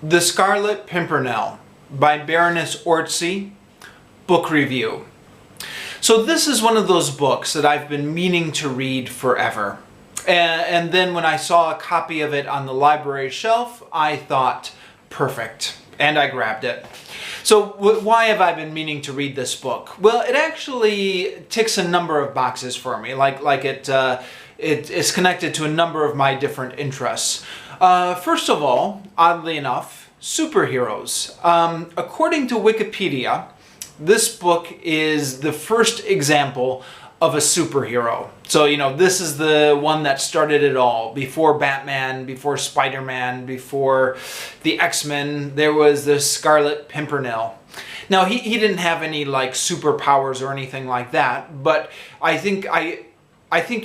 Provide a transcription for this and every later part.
The Scarlet Pimpernel by Baroness Orczy, book review. So this is one of those books that I've been meaning to read forever. And then when I saw a copy of it on the library shelf, I thought, perfect. And I grabbed it. So why have I been meaning to read this book? Well, it actually ticks a number of boxes for me. It is connected to a number of my different interests. First of all, oddly enough, superheroes. According to Wikipedia, this book is the first example of a superhero. So, this is the one that started it all. Before Batman, before Spider-Man, before the X-Men, there was the Scarlet Pimpernel. Now, he didn't have any, superpowers or anything like that, but I think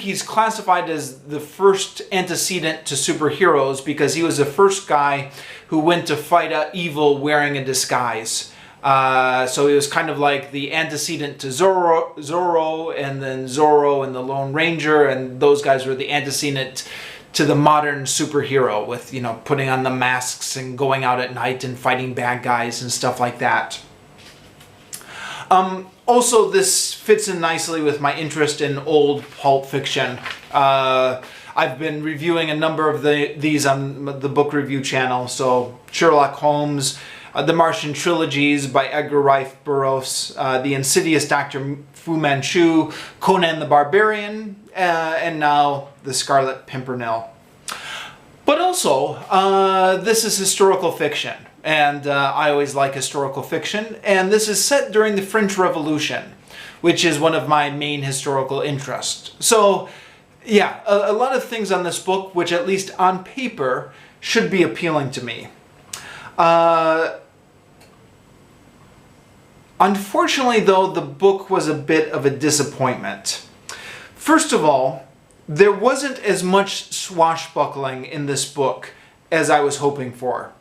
he's classified as the first antecedent to superheroes because he was the first guy who went to fight evil wearing a disguise. So he was kind of like the antecedent to Zorro, and then Zorro and the Lone Ranger, and those guys were the antecedent to the modern superhero with, putting on the masks and going out at night and fighting bad guys and stuff like that. Also, this fits in nicely with my interest in old pulp fiction. I've been reviewing a number of these on the book review channel. So Sherlock Holmes, the Martian trilogies by Edgar Rice Burroughs, the Insidious Dr. Fu Manchu, Conan the Barbarian, and now the Scarlet Pimpernel. But also, this is historical fiction. And I always like historical fiction, and this is set during the French Revolution, which is one of my main historical interests. So, yeah, a lot of things on this book, which at least on paper, should be appealing to me. Unfortunately, though, the book was a bit of a disappointment. First of all, there wasn't as much swashbuckling in this book as I was hoping for.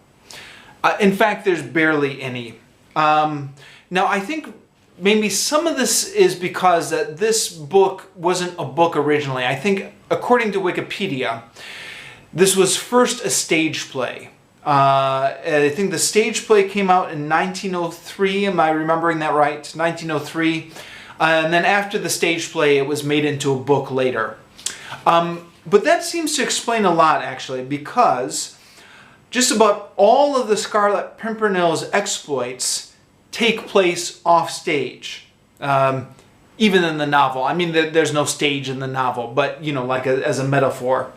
In fact, there's barely any. Now, I think maybe some of this is because that this book wasn't a book originally. I think, according to Wikipedia, this was first a stage play. I think the stage play came out in 1903. Am I remembering that right? 1903. And then after the stage play, it was made into a book later. But that seems to explain a lot, actually, because just about all of the Scarlet Pimpernel's exploits take place off stage, even in the novel. I mean, there's no stage in the novel, but, as a metaphor.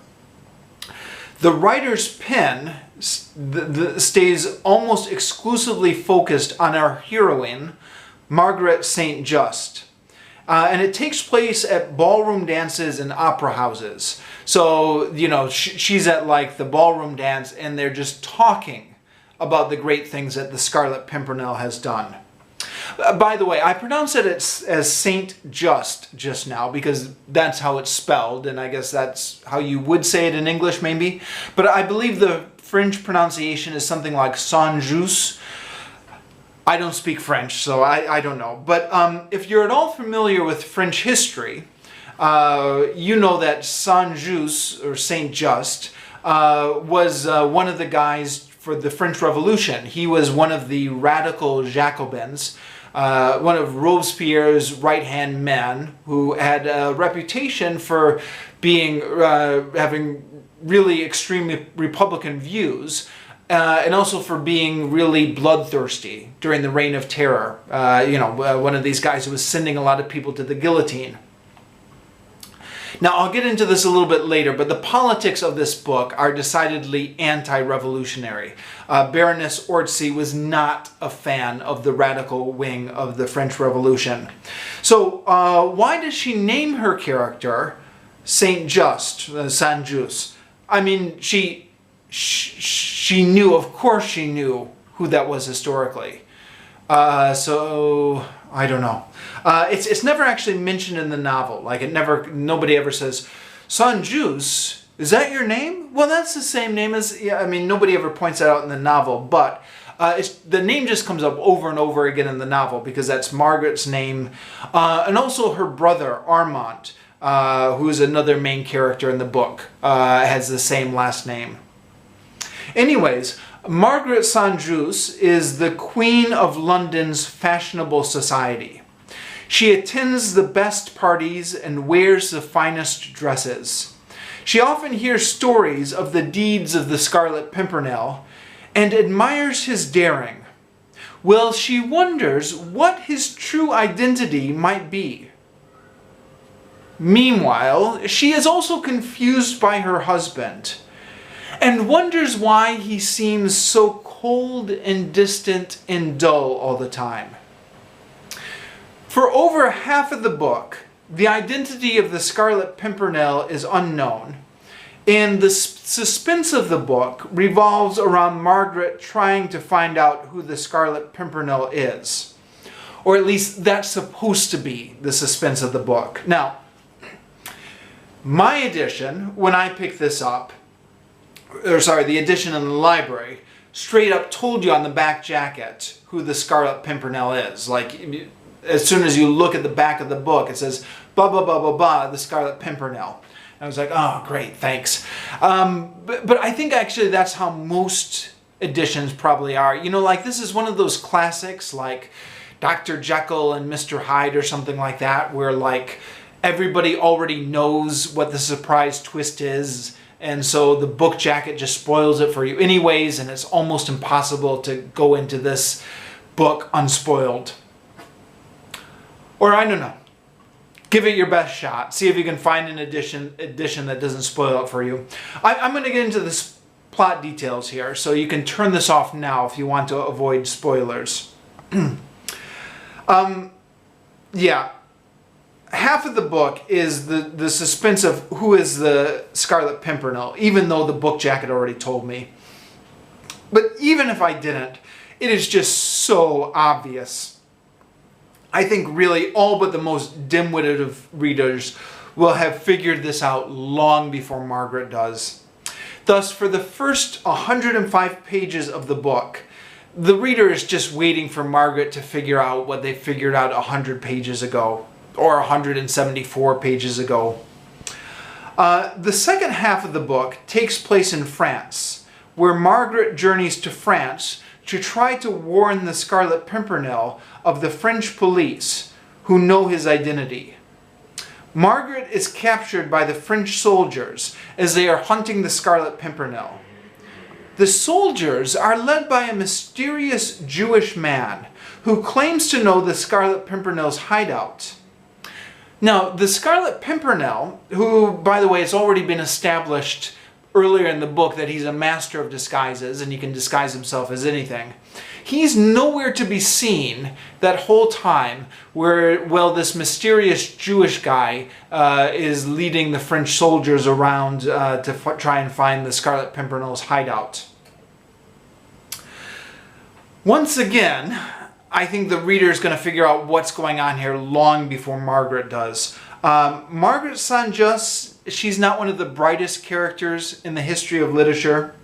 The writer's pen stays almost exclusively focused on our heroine, Margaret St. Just. And it takes place at ballroom dances and opera houses. So, she's at the ballroom dance and they're just talking about the great things that the Scarlet Pimpernel has done. By the way, I pronounced it as Saint just now because that's how it's spelled, and I guess that's how you would say it in English maybe. But I believe the French pronunciation is something like Saint Just. I don't speak French, so I don't know. But if you're at all familiar with French history, you know that Saint Just, or Saint Just, was one of the guys for the French Revolution. He was one of the radical Jacobins, one of Robespierre's right-hand men, who had a reputation for having really extremely Republican views, and also for being really bloodthirsty during the Reign of Terror. One of these guys who was sending a lot of people to the guillotine. Now, I'll get into this a little bit later, but the politics of this book are decidedly anti-revolutionary. Baroness Orczy was not a fan of the radical wing of the French Revolution. So, why does she name her character Saint Just, Saint Just? I mean, she knew, of course she knew who that was historically. So, I don't know. It's never actually mentioned in the novel. Nobody ever says, Saint Just, is that your name? Well, that's the same name as, nobody ever points that out in the novel, but the name just comes up over and over again in the novel because that's Margaret's name. And also her brother, Armand, who is another main character in the book, has the same last name. Anyways, Margaret St. is the queen of London's fashionable society. She attends the best parties and wears the finest dresses. She often hears stories of the deeds of the Scarlet Pimpernel and admires his daring. Well, she wonders what his true identity might be. Meanwhile, she is also confused by her husband and wonders why he seems so cold and distant and dull all the time. For over half of the book, the identity of the Scarlet Pimpernel is unknown, and the suspense of the book revolves around Margaret trying to find out who the Scarlet Pimpernel is. Or at least that's supposed to be the suspense of the book. Now, my edition, when I picked this up, the edition in the library, straight up told you on the back jacket who the Scarlet Pimpernel is. Like, as soon as you look at the back of the book, it says, blah, blah, blah, blah, blah, the Scarlet Pimpernel. And I was like, oh, great, thanks. But I think actually that's how most editions probably are. You know, like, this is one of those classics, like Dr. Jekyll and Mr. Hyde or something like that, where, like, everybody already knows what the surprise twist is. And so the book jacket just spoils it for you anyways, and it's almost impossible to go into this book unspoiled. Or I don't know. Give it your best shot. See if you can find an edition that doesn't spoil it for you. I'm going to get into the plot details here, so you can turn this off now if you want to avoid spoilers. Yeah. Half of the book is the suspense of who is the Scarlet Pimpernel, even though the book jacket already told me. But even if I didn't, it is just so obvious. I think really all but the most dim-witted of readers will have figured this out long before Margaret does. Thus, for the first 105 pages of the book, the reader is just waiting for Margaret to figure out what they figured out 100 pages ago. Or 174 pages ago. The second half of the book takes place in France, where Margaret journeys to France to try to warn the Scarlet Pimpernel of the French police who know his identity. Margaret is captured by the French soldiers as they are hunting the Scarlet Pimpernel. The soldiers are led by a mysterious Jewish man who claims to know the Scarlet Pimpernel's hideout. Now, the Scarlet Pimpernel, who, by the way, it's already been established earlier in the book that he's a master of disguises and he can disguise himself as anything, he's nowhere to be seen that whole time where, well, this mysterious Jewish guy is leading the French soldiers around to try and find the Scarlet Pimpernel's hideout. Once again, I think the reader is going to figure out what's going on here long before Margaret does. Margaret St. She's not one of the brightest characters in the history of literature.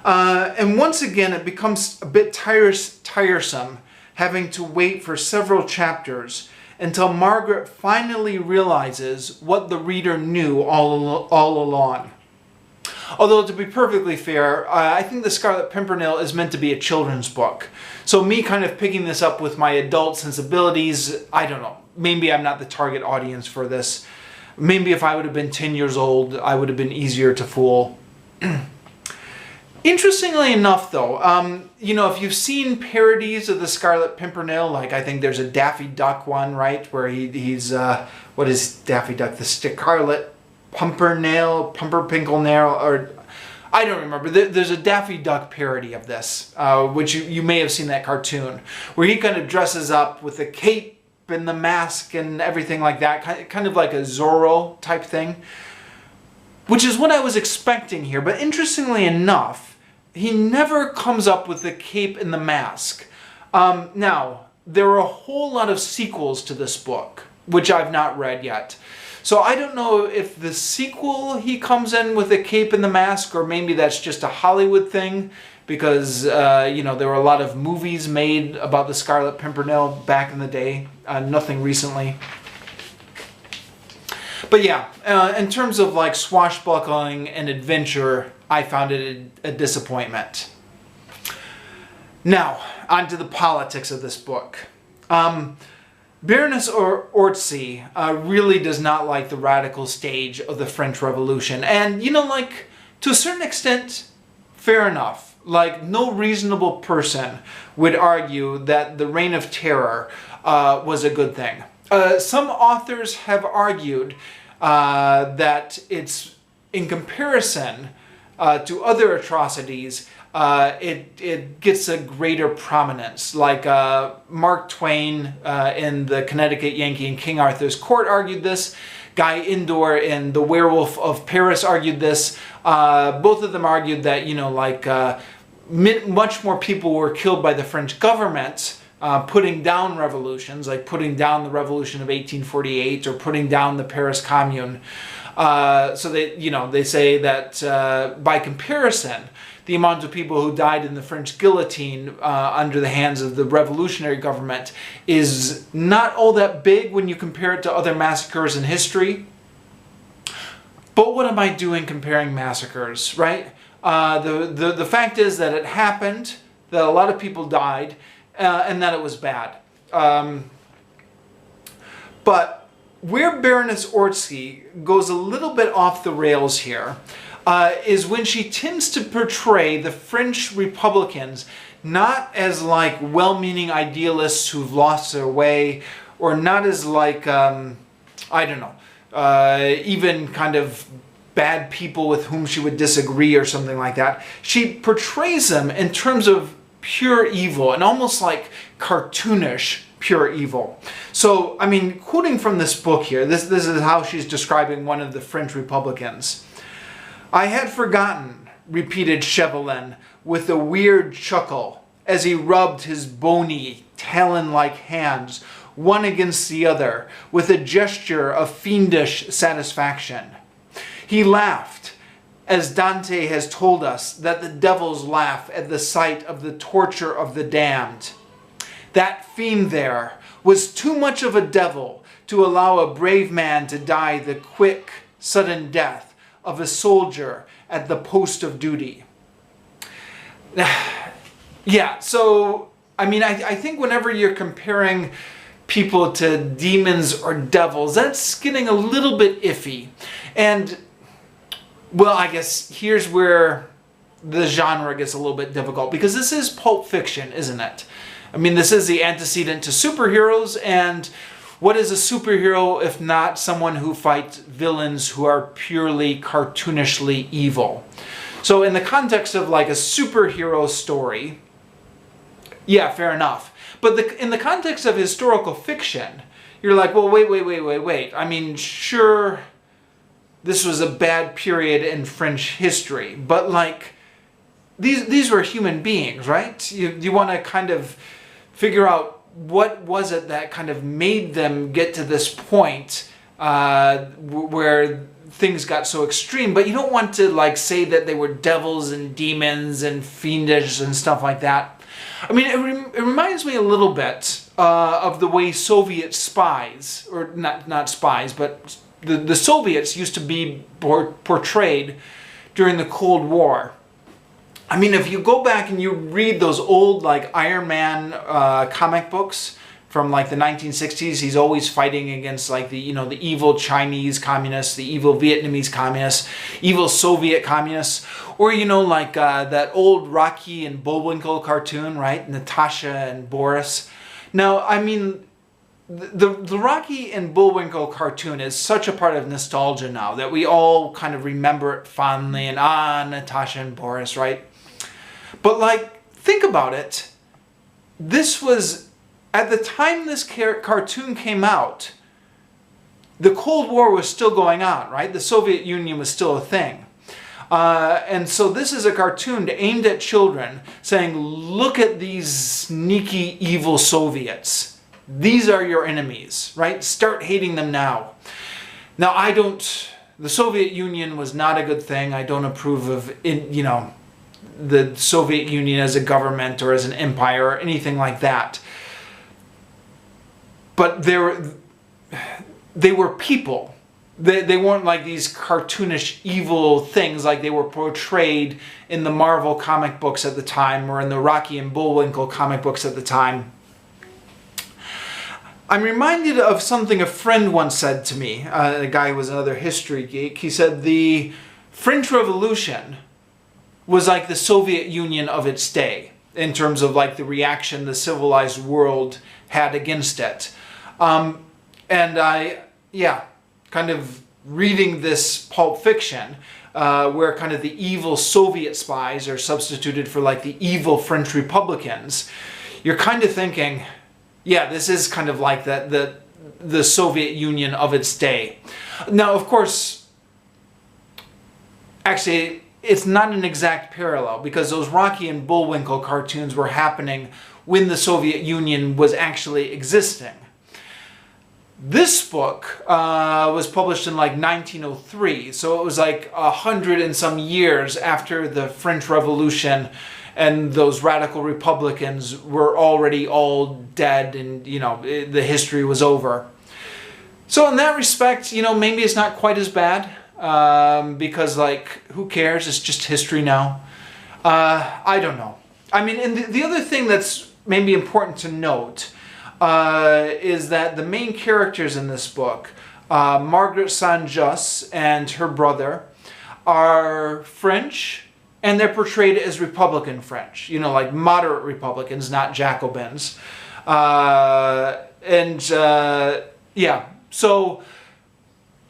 And once again, it becomes a bit tiresome having to wait for several chapters until Margaret finally realizes what the reader knew all along. Although, to be perfectly fair, I think The Scarlet Pimpernel is meant to be a children's book. So me kind of picking this up with my adult sensibilities, I don't know. Maybe I'm not the target audience for this. Maybe if I would have been 10 years old, I would have been easier to fool. Interestingly enough, though, you know, if you've seen parodies of The Scarlet Pimpernel, like I think there's a Daffy Duck one, right, where he's, what is Daffy Duck? The Scarlet Pumperpinkle, or I don't remember. There's a Daffy Duck parody of this, which you may have seen that cartoon, where he kind of dresses up with the cape and the mask and everything like that, kind of like a Zorro type thing, which is what I was expecting here. But interestingly enough, he never comes up with the cape and the mask. Now, there are a whole lot of sequels to this book, which I've not read yet. So I don't know if the sequel he comes in with the cape and the mask, or maybe that's just a Hollywood thing, because you know, there were a lot of movies made about the Scarlet Pimpernel back in the day. Nothing recently. But yeah, in terms of like swashbuckling and adventure, I found it a disappointment. Now, on to the politics of this book. Baroness Orczy really does not like the radical stage of the French Revolution. And, like, to a certain extent, fair enough. Like, no reasonable person would argue that the Reign of Terror was a good thing. Some authors have argued that it's, in comparison to other atrocities, it gets a greater prominence. Like Mark Twain in the Connecticut Yankee in King Arthur's Court argued this. Guy Indore in The Werewolf of Paris argued this. Both of them argued that, much more people were killed by the French government putting down revolutions, like putting down the Revolution of 1848 or putting down the Paris Commune. So they say that by comparison, the amount of people who died in the French guillotine under the hands of the revolutionary government is not all that big when you compare it to other massacres in history. But what am I doing comparing massacres, right? The fact is that it happened, that a lot of people died, and that it was bad. But where Baroness Orczy goes a little bit off the rails here is when she tends to portray the French Republicans not as like well-meaning idealists who've lost their way, or not as like, even kind of bad people with whom she would disagree or something like that. She portrays them in terms of pure evil and almost like cartoonish pure evil. So, I mean, quoting from this book here, this is how she's describing one of the French Republicans. "I had forgotten," repeated Chauvelin with a weird chuckle as he rubbed his bony, talon-like hands one against the other with a gesture of fiendish satisfaction. He laughed, as Dante has told us that the devils laugh at the sight of the torture of the damned. That fiend there was too much of a devil to allow a brave man to die the quick, sudden death of a soldier at the post of duty. Yeah, so, I mean, I think whenever you're comparing people to demons or devils, that's getting a little bit iffy. And, well, I guess here's where the genre gets a little bit difficult, because this is pulp fiction, isn't it? I mean, this is the antecedent to superheroes, and what is a superhero if not someone who fights villains who are purely cartoonishly evil? So in the context of like a superhero story, yeah, fair enough. But in the context of historical fiction, you're like, well, wait. I mean, sure, this was a bad period in French history, but like, these were human beings, right? You want to kind of figure out what was it that kind of made them get to this point where things got so extreme, but you don't want to like say that they were devils and demons and fiendish and stuff like that. I mean, it reminds me a little bit of the way Soviet spies, or not spies, but the Soviets used to be portrayed during the Cold War. I mean, if you go back and you read those old, like, Iron Man comic books from, like, the 1960s, he's always fighting against, like, the evil Chinese communists, the evil Vietnamese communists, evil Soviet communists, or, like, that old Rocky and Bullwinkle cartoon, right? Natasha and Boris. Now, I mean, the Rocky and Bullwinkle cartoon is such a part of nostalgia now that we all kind of remember it fondly, and Natasha and Boris, right? But like, think about it. This was, at the time this cartoon came out, the Cold War was still going on, right? The Soviet Union was still a thing. And so this is a cartoon aimed at children saying, look at these sneaky, evil Soviets. These are your enemies, right? Start hating them now. Now, the Soviet Union was not a good thing. I don't approve of, the Soviet Union as a government or as an empire or anything like that. But they were people. they weren't like these cartoonish evil things like they were portrayed in the Marvel comic books at the time or in the Rocky and Bullwinkle comic books at the time. I'm reminded of something a friend once said to me, a guy who was another history geek. He said the French Revolution was like the Soviet Union of its day in terms of like the reaction the civilized world had against it. Kind of reading this Pulp Fiction, where kind of the evil Soviet spies are substituted for like the evil French Republicans, you're kind of thinking, yeah, this is kind of like the Soviet Union of its day. Now, of course, actually, it's not an exact parallel because those Rocky and Bullwinkle cartoons were happening when the Soviet Union was actually existing. This book was published in like 1903, so it was like 100 and some years after the French Revolution, and those radical Republicans were already all dead, and the history was over. So in that respect, maybe it's not quite as bad, because like, who cares? It's just history now. I don't know. I mean, and the other thing that's maybe important to note is that the main characters in this book, Margaret Saint-Just and her brother, are French, and they're portrayed as Republican French, like moderate Republicans, not Jacobins. So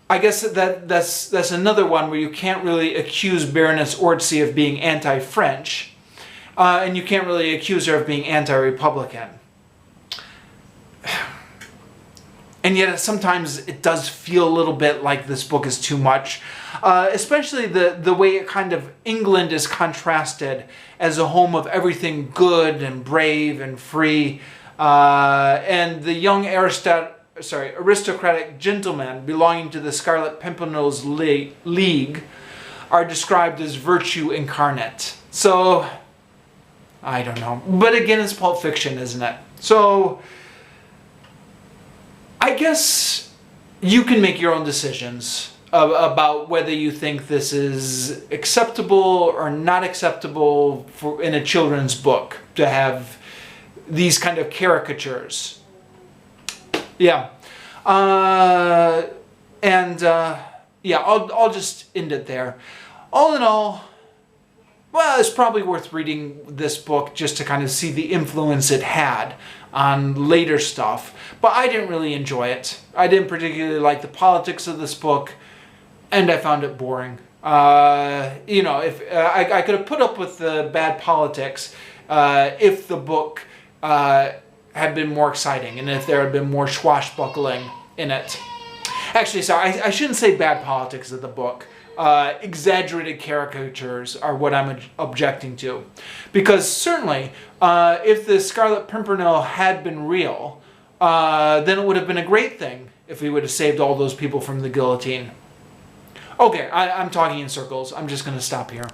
I guess that's another one where you can't really accuse Baroness Orczy of being anti-French, and you can't really accuse her of being anti-Republican. And yet sometimes it does feel a little bit like this book is too much, especially the way it kind of, England is contrasted as a home of everything good and brave and free, and the young aristocratic gentlemen belonging to the Scarlet Pimpernel's League are described as virtue incarnate. So, I don't know. But again, it's Pulp Fiction, isn't it? So, I guess you can make your own decisions about whether you think this is acceptable or not acceptable in a children's book to have these kind of caricatures. Yeah. I'll just end it there. All in all, well, it's probably worth reading this book just to kind of see the influence it had on later stuff. But I didn't really enjoy it. I didn't particularly like the politics of this book, and I found it boring. If I could have put up with the bad politics if the book had been more exciting and if there had been more swashbuckling in it. Actually, sorry, I shouldn't say bad politics of the book. Exaggerated caricatures are what I'm objecting to. Because certainly, if the Scarlet Pimpernel had been real, then it would have been a great thing if we would have saved all those people from the guillotine. Okay, I'm talking in circles. I'm just going to stop here.